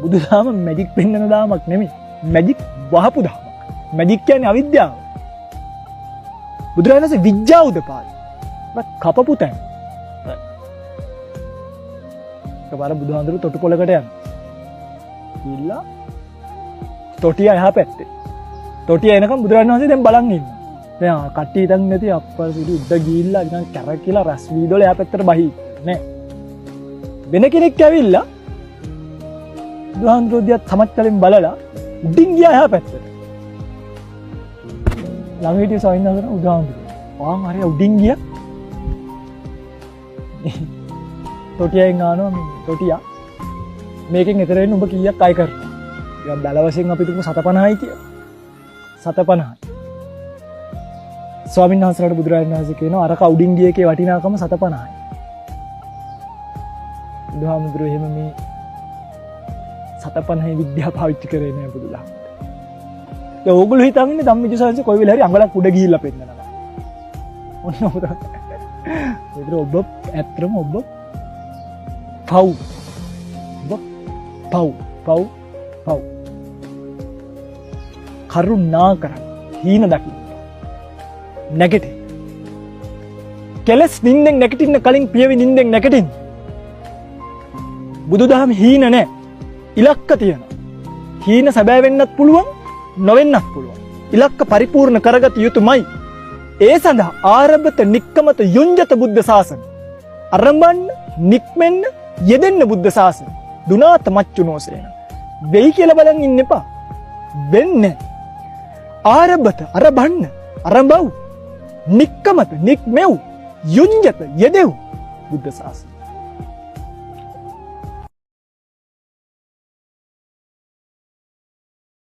බුදුදහම මැජික් පෙන්වන දාමක් නෙමෙයි. මැජික් වහපු දාමක්. මැජික් කියන්නේ අවිද්‍යාව. බුදුරජාණන් වහන්සේ විද්‍යාව උදපාලි. කපපු තැන. එකපාර බුදුහාඳුරු තොටුපොළකට යනවා. ගිහිල්ලා තොටිය එහා පැත්තේ. තොටිය එනකම් බුදුරජාණන් වහන්සේ දැන් බලන් ඉන්නවා. දැන් කට්ටිය හිතන්නේ නැති අප්පසිරි උඩ ගිහිල්ලා නිකන් කැරකිලා රස් වීදොල එහා පැත්තට බහී නෑ. වෙන කෙනෙක් ඇවිල්ලා බුදුහාඳුරු දිහා සමච්චලෙන් බලලා උඩින් ගියා එහා පැත්තට. ළඟ හිටිය ස්වාමීන් වහන්සේ බුදුහාඳුරු ආන් හරිය උඩින් ගියා. තොටියෙන් ආනවා මේ තොටියා මේකෙන් එතර වෙන්න උඹ කීයක් අය කරනවා? ටිකක් බැල වශයෙන් අපි තුමු 750යි කියලා. 750යි. ස්වාමීන් වහන්සේලාට බුදුරජාණන් වහන්සේ කියනවා අර කවුඩින් ගිය එකේ වටිනාකම 750යි. බුදුහාමුදුරුවෝ එහෙම මේ 750 විද්‍යාව පාවිච්චි කරේ නෑ බුදුදහමට. ඒ ඕගොල්ලෝ හිතන්නේ ධම්මවිචය සංසය කොයි වෙලාවරි අඟලක් උඩ ගිහිල්ලා පෙන්නනවා. ඔන්න ඔබ ඒතර ඔබ ඇත්තම ඔබ පව් කරුණා කරන්න හීන දකින්න නැගිටින්න කෙලස් නින්දෙන් නැගිටින්න කලින් පියවි නින්දෙන් නැගිටින්න බුදුදහම හීන නෑ ඉලක්ක තියෙනවා හීන සැබෑ වෙන්නත් පුළුවන් නොවෙන්නත් පුළුවන් ඉලක්ක පරිපූර්ණ කරගත යුතුමයි ඒ සඳහා ආරබත නික්කමත යුංජත බුද්ධ ශාසන අරඹන්න නික්මෙන්න යෙදෙන්න බුද්ධ ශාසන දුනාත මච්චුනෝසේන වෙයි කියලා බලන් ඉන්න එපා වෙන්නේ ආරබත අරබන්න අරඹව් නික්කමත නික්මෙව් යුංජත යෙදෙව් බුද්ධ ශාසන